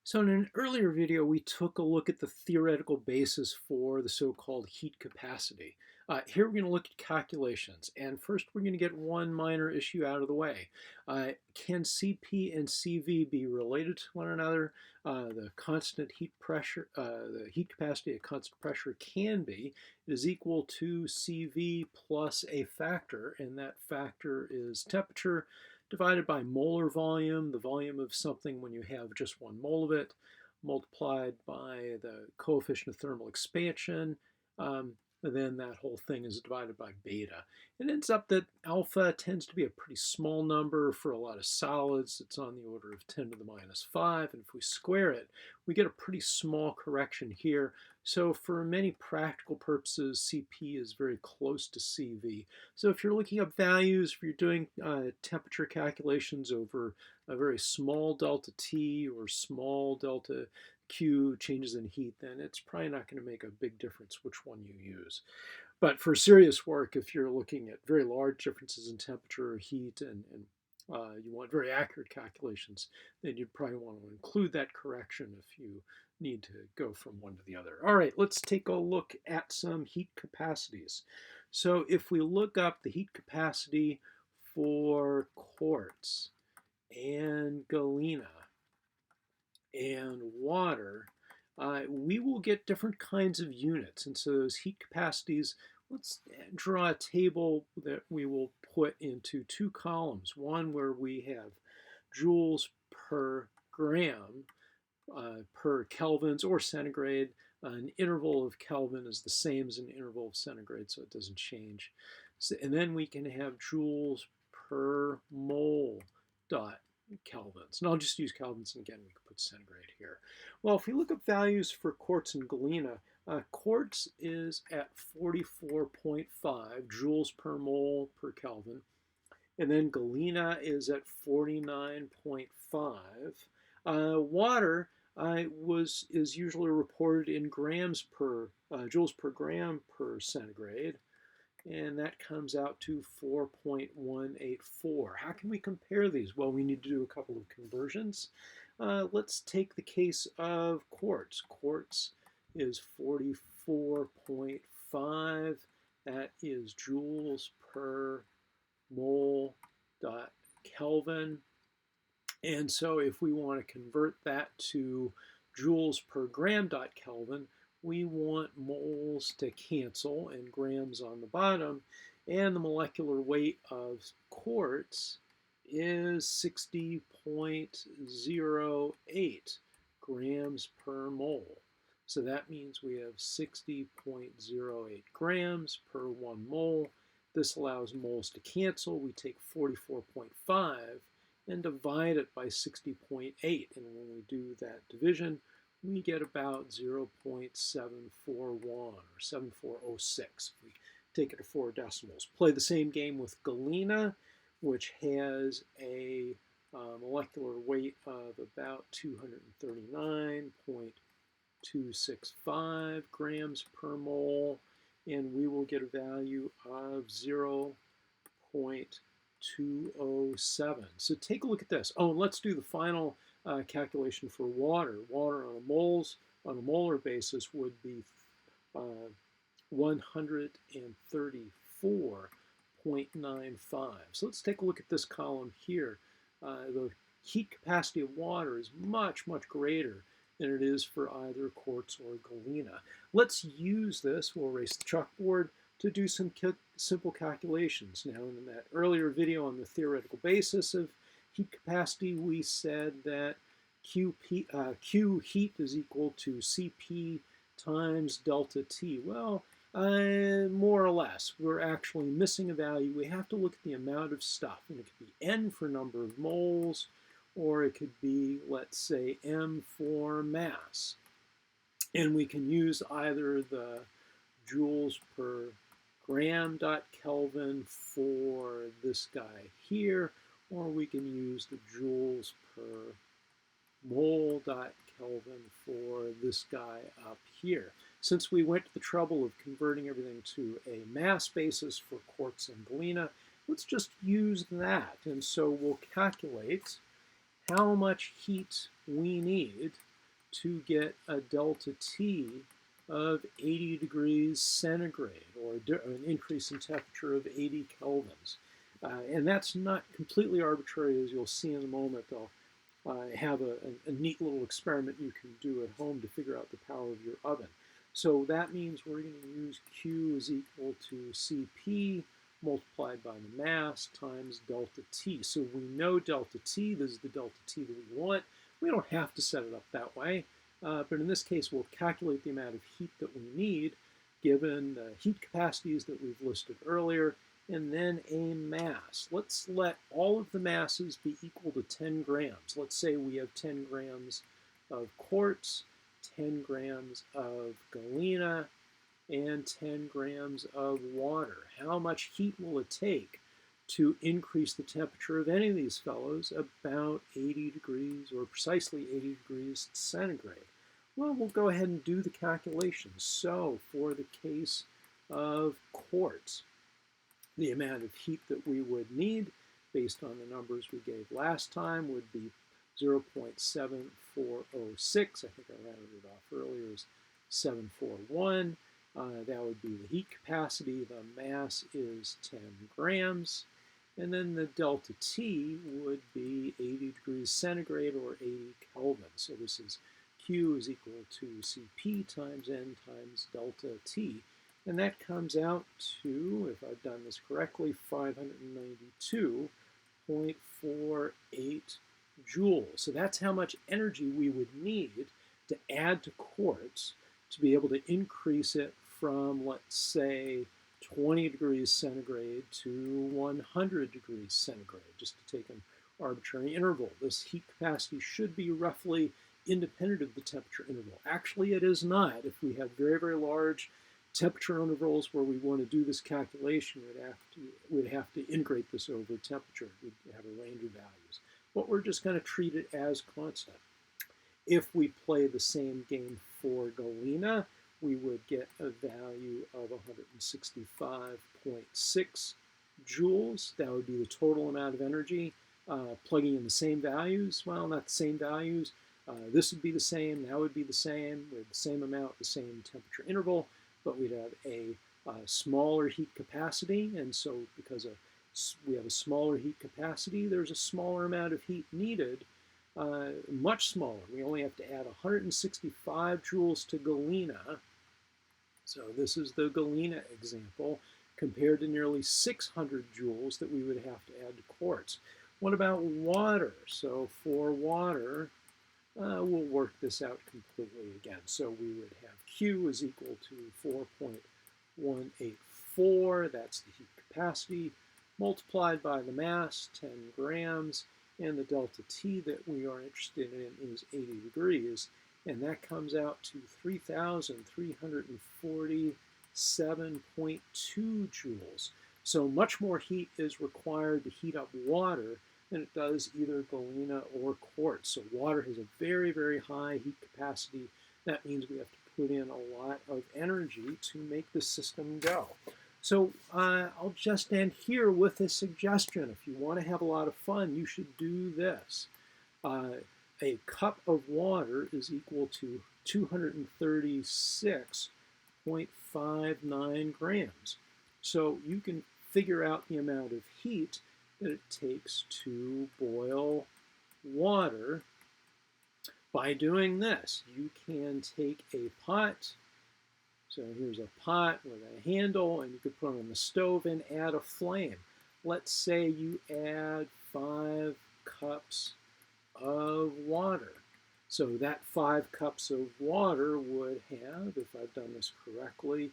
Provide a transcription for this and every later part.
So in an earlier video, we took a look at the theoretical basis for the so-called heat capacity. Here we're going to look at calculations, and first we're going to get one minor issue out of the way. Can CP and CV be related to one another? The constant heat pressure, the heat capacity at constant pressure can be. It is equal to CV plus a factor, and that factor is temperature divided by molar volume, the volume of something when you have just 1 mole of it, multiplied by the coefficient of thermal expansion. And then that whole thing is divided by beta. It ends up that alpha tends to be a pretty small number for a lot of solids. It's on the order of 10 to the minus 5. And if we square it, we get a pretty small correction here. So for many practical purposes, CP is very close to CV. So if you're looking up values, if you're doing temperature calculations over a very small delta T or small delta Q changes in heat, then it's probably not going to make a big difference which one you use. But for serious work, if you're looking at very large differences in temperature or heat and you want very accurate calculations, then you'd probably want to include that correction if you need to go from one to the other. All right, let's take a look at some heat capacities. So if we look up the heat capacity for quartz and galena and water, we will get different kinds of units. And so those heat capacities, let's draw a table that we will put into two columns. One where we have joules per gram per kelvins or centigrade. An interval of Kelvin is the same as an interval of centigrade, so it doesn't change. So, and then we can have joules per mole dot kelvins. And I'll just use kelvins, and again, we can put centigrade here. Well, if we look up values for quartz and galena, quartz is at 44.5 joules per mole per Kelvin. And then galena is at 49.5. Water is usually reported in grams per joules per gram per centigrade, and that comes out to 4.184. How can we compare these? Well, we need to do a couple of conversions. Let's take the case of quartz. Quartz is 44.5. That is joules per mole dot Kelvin. And so if we want to convert that to joules per gram dot Kelvin, we want moles to cancel and grams on the bottom. And the molecular weight of quartz is 60.08 grams per mole. So that means we have 60.08 grams per 1 mole. This allows moles to cancel. We take 44.5 and divide it by 60.8. And when we do that division, we get about 0.741 or 7406 if we take it to 4 decimals. Play the same game with galena, which has a molecular weight of about 239.265 grams per mole, and we will get a value of 0.207. So take a look at this. Oh, and let's do the final calculation for water. Water on a molar basis would be 134.95. So let's take a look at this column here. The heat capacity of water is much, much greater than it is for either quartz or galena. Let's use this. We'll erase the chalkboard to do some simple calculations. Now, in that earlier video on the theoretical basis of heat capacity, we said that Q heat is equal to Cp times delta T. Well, more or less, we're actually missing a value. We have to look at the amount of stuff, and it could be N for number of moles, or it could be, let's say, M for mass. And we can use either the joules per gram dot Kelvin for this guy here, or we can use the joules per mole dot Kelvin for this guy up here. Since we went to the trouble of converting everything to a mass basis for quartz and galena, let's just use that. And so we'll calculate how much heat we need to get a delta T of 80 degrees centigrade, or an increase in temperature of 80 kelvins. And that's not completely arbitrary, as you'll see in a moment. They'll have a neat little experiment you can do at home to figure out the power of your oven. So that means we're going to use Q is equal to Cp multiplied by the mass times delta T. So we know delta T, this is the delta T that we want. We don't have to set it up that way, but in this case we'll calculate the amount of heat that we need given the heat capacities that we've listed earlier, and then a mass. Let's let all of the masses be equal to 10 grams. Let's say we have 10 grams of quartz, 10 grams of galena, and 10 grams of water. How much heat will it take to increase the temperature of any of these fellows about 80 degrees, or precisely 80 degrees centigrade? Well, we'll go ahead and do the calculations. So for the case of quartz, the amount of heat that we would need, based on the numbers we gave last time, would be 0.7406. I think I rounded it off earlier as 741. That would be the heat capacity. The mass is 10 grams. And then the delta T would be 80 degrees centigrade, or 80 Kelvin. So this is Q is equal to Cp times N times delta T. And that comes out to, if I've done this correctly, 592.48 joules. So that's how much energy we would need to add to quartz to be able to increase it from, let's say, 20 degrees centigrade to 100 degrees centigrade, just to take an arbitrary interval. This heat capacity should be roughly independent of the temperature interval. Actually, it is not. If we have very, very large temperature intervals where we want to do this calculation, we'd have to integrate this over temperature. We'd have a range of values. But we're just going to treat it as constant. If we play the same game for galena, we would get a value of 165.6 joules. That would be the total amount of energy. Plugging in the same values, well, not the same values. This would be the same, that would be the same, with the same amount, the same temperature interval, but we'd have a smaller heat capacity, and so because we have a smaller heat capacity, there's a smaller amount of heat needed, much smaller. We only have to add 165 joules to galena. So this is the galena example, compared to nearly 600 joules that we would have to add to quartz. What about water? So for water, we'll work this out completely again. So we would have Q is equal to 4.184, that's the heat capacity, multiplied by the mass, 10 grams, and the delta T that we are interested in is 80 degrees, and that comes out to 3,347.2 joules. So much more heat is required to heat up water than it does either galena or quartz. So water has a very, very high heat capacity. That means we have to put in a lot of energy to make the system go. So I'll just end here with a suggestion. If you want to have a lot of fun, you should do this. A cup of water is equal to 236.59 grams. So you can figure out the amount of heat that it takes to boil water by doing this. You can take a pot. So here's a pot with a handle, and you could put it on the stove and add a flame. Let's say you add 5 cups of water. So that 5 cups of water would have, if I've done this correctly,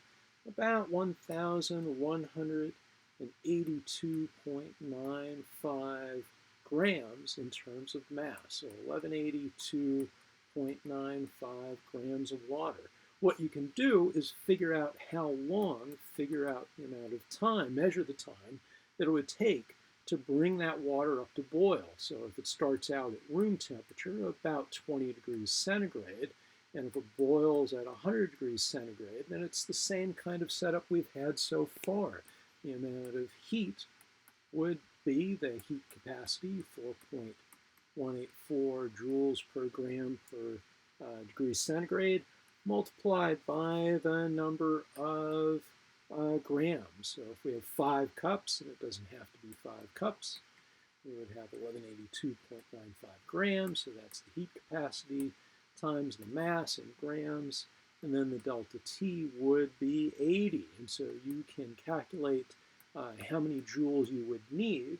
about 1,182.95 grams in terms of mass. So 1182.95 grams of water. What you can do is figure out how long, figure out the amount of time, measure the time that it would take to bring that water up to boil. So if it starts out at room temperature, about 20 degrees centigrade, and if it boils at 100 degrees centigrade, then it's the same kind of setup we've had so far. The amount of heat would be the heat capacity, 4.184 joules per gram per degrees centigrade multiplied by the number of grams. So if we have 5 cups, and it doesn't have to be 5 cups, we would have 1182.95 grams, so that's the heat capacity times the mass in grams, and then the delta T would be 80. And so you can calculate how many joules you would need,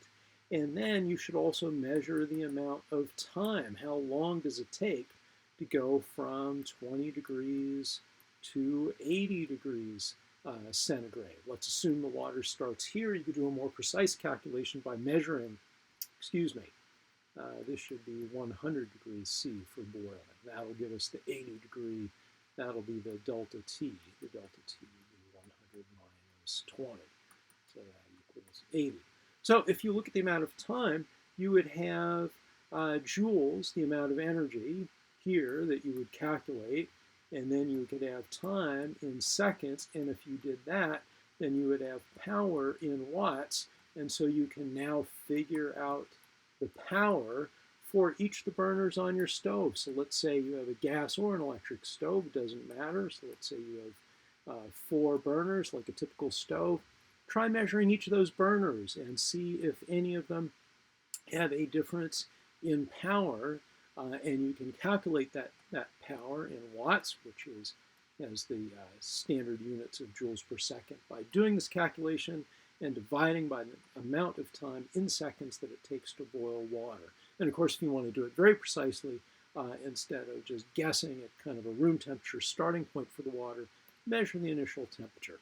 and then you should also measure the amount of time. How long does it take to go from 20 degrees to 80 degrees centigrade? Let's assume the water starts here. You could do a more precise calculation by measuring, excuse me, this should be 100 degrees C for boiling. That'll give us the 80 degree, that'll be the delta T. The delta T would be 100 minus 20. So that equals 80. So if you look at the amount of time, you would have joules, the amount of energy here that you would calculate, and then you could have time in seconds, and if you did that, then you would have power in watts, and so you can now figure out the power for each of the burners on your stove. So let's say you have a gas or an electric stove, it doesn't matter. So let's say you have 4 burners, like a typical stove. Try measuring each of those burners and see if any of them have a difference in power, and you can calculate that power in watts, which is as the standard units of joules per second, by doing this calculation and dividing by the amount of time in seconds that it takes to boil water. And of course, if you want to do it very precisely, instead of just guessing at kind of a room temperature starting point for the water, measure the initial temperature.